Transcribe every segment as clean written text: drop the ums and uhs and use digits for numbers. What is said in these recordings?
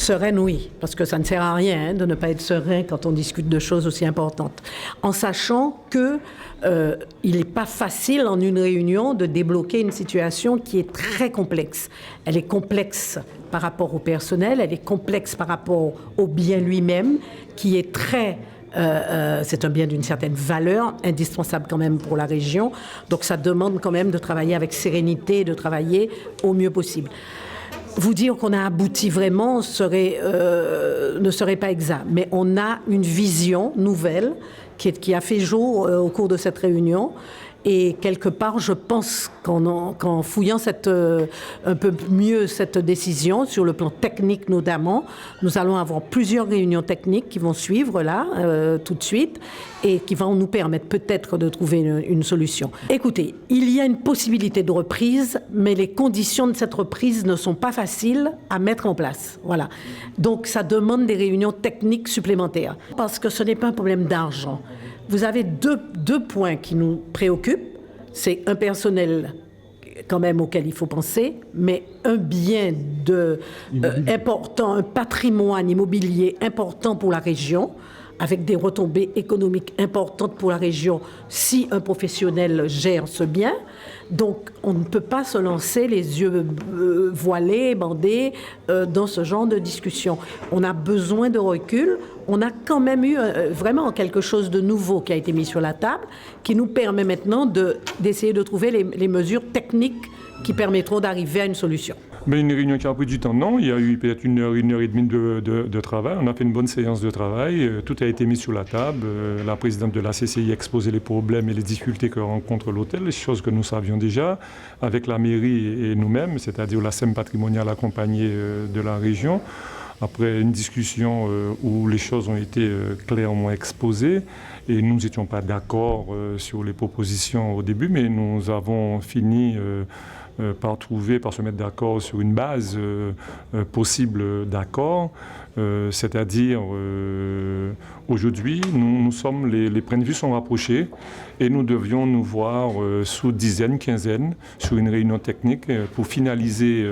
Sereine, oui, parce que ça ne sert à rien de ne pas être serein quand on discute de choses aussi importantes. En sachant que il n'est pas facile en une réunion de débloquer une situation qui est très complexe. Elle est complexe par rapport au personnel, elle est complexe par rapport au bien lui-même, qui est très... c'est un bien d'une certaine valeur, indispensable quand même pour la région. Donc ça demande quand même de travailler avec sérénité, de travailler au mieux possible. Vous dire qu'on a abouti vraiment ne serait pas exact, mais on a une vision nouvelle qui a fait jour au cours de cette réunion. Et quelque part, je pense qu'en fouillant un peu mieux cette décision, sur le plan technique notamment, nous allons avoir plusieurs réunions techniques qui vont suivre là, tout de suite, et qui vont nous permettre peut-être de trouver une solution. Écoutez, il y a une possibilité de reprise, mais les conditions de cette reprise ne sont pas faciles à mettre en place. Voilà. Donc ça demande des réunions techniques supplémentaires, parce que ce n'est pas un problème d'argent. Vous avez deux points qui nous préoccupent. C'est un personnel quand même auquel il faut penser, mais un bien important, un patrimoine immobilier important pour la région, avec des retombées économiques importantes pour la région si un professionnel gère ce bien. Donc, on ne peut pas se lancer les yeux voilés, bandés dans ce genre de discussion. On a besoin de recul. On a quand même eu vraiment quelque chose de nouveau qui a été mis sur la table, qui nous permet maintenant d'essayer de trouver les mesures techniques qui permettront d'arriver à une solution. Mais une réunion qui a pris du temps, non. Il y a eu peut-être une heure et demie de travail. On a fait une bonne séance de travail. Tout a été mis sur la table. La présidente de la CCI a exposé les problèmes et les difficultés que rencontre l'hôtel, les choses que nous savions déjà, avec la mairie et nous-mêmes, c'est-à-dire la SEM patrimoniale accompagnée de la région. Après une discussion où les choses ont été clairement exposées et nous n'étions pas d'accord sur les propositions au début, mais nous avons fini par se mettre d'accord sur une base possible d'accord. C'est-à-dire, aujourd'hui, les points de vue sont rapprochés et nous devions nous voir sous dizaines, quinzaines, sur une réunion technique pour finaliser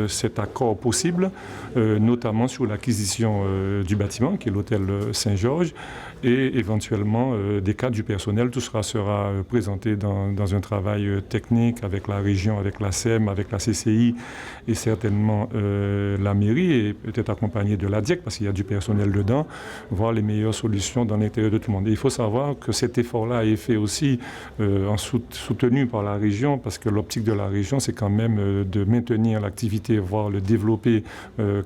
cet accord possible, notamment sur l'acquisition du bâtiment, qui est l'hôtel Saint-Georges, et éventuellement des cas du personnel. Tout sera présenté dans un travail technique avec la région, avec la SEM, avec la CCI et certainement la mairie, et peut-être accompagné de la DIEC, parce qu'il y a du personnel dedans, voir les meilleures solutions dans l'intérêt de tout le monde. Et il faut savoir que cet effort-là est fait aussi soutenu par la région, parce que l'optique de la région, c'est quand même de maintenir l'activité, voire le développer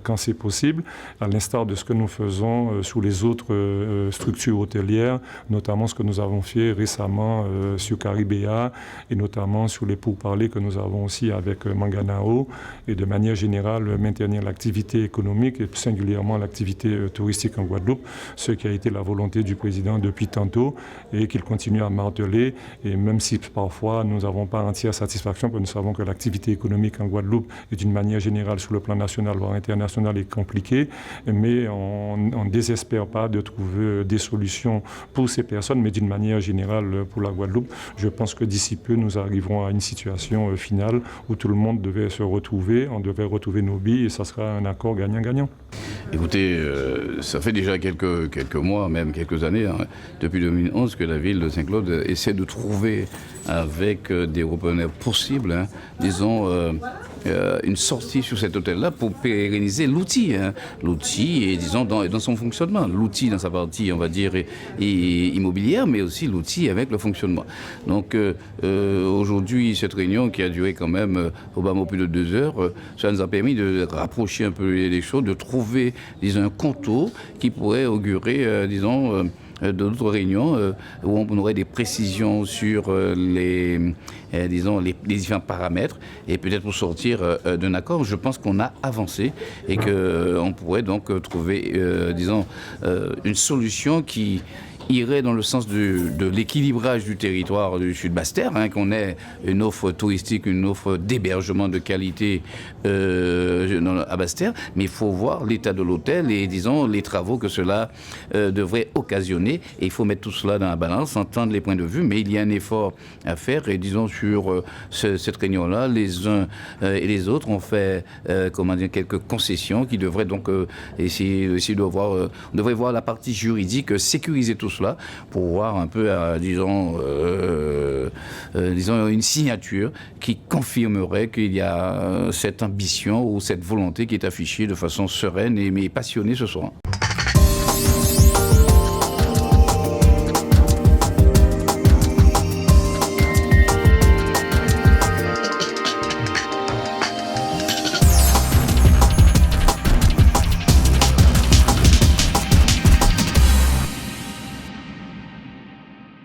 quand c'est possible, à l'instar de ce que nous faisons sous les autres structures hôtelières, notamment ce que nous avons fait récemment sur Caribéa, et notamment sur les pourparlers que nous avons aussi avec Manganao, et de manière générale maintenir l'activité économique et singulièrement l'activité touristique en Guadeloupe, ce qui a été la volonté du président depuis tantôt et qu'il continue à marteler. Et même si parfois nous n'avons pas entière satisfaction, parce que nous savons que l'activité économique en Guadeloupe est d'une manière générale sur le plan national voire international est compliquée, mais on ne désespère pas de trouver des solutions pour ces personnes, mais d'une manière générale pour la Guadeloupe. Je pense que d'ici peu nous arriverons à une situation finale où tout le monde devait se retrouver, on devait retrouver nos billes et ça sera un accord gagnant-gagnant. Écoutez, ça fait déjà quelques mois, même quelques années, depuis 2011, que la ville de Saint-Claude essaie de trouver avec des repreneurs possibles, disons, une sortie sur cet hôtel-là pour pérenniser l'outil. L'outil, et disons, dans son fonctionnement. L'outil dans sa partie, on va dire, immobilière, mais aussi l'outil avec le fonctionnement. Donc, aujourd'hui, cette réunion qui a duré quand même probablement plus de 2 heures, ça nous a permis de rapprocher un peu les choses, de trouver, disons, un contour qui pourrait augurer, disons, d'autres réunions où on aurait des précisions sur les différents paramètres et peut-être pour sortir d'un accord. Je pense qu'on a avancé et qu'on pourrait donc trouver, disons, une solution qui irait dans le sens de l'équilibrage du territoire du Sud Basse-Terre, qu'on ait une offre touristique, une offre d'hébergement de qualité à Basse-Terre, mais il faut voir l'état de l'hôtel et, disons, les travaux que cela devrait occasionner. Et il faut mettre tout cela dans la balance, entendre les points de vue, mais il y a un effort à faire. Et disons, sur cette réunion-là, les uns et les autres ont fait quelques concessions qui devraient donc essayer de voir, on devrait voir la partie juridique, sécuriser tout cela pour voir un peu, disons, une signature qui confirmerait qu'il y a cette ambition ou cette volonté qui est affichée de façon sereine mais passionnée ce soir.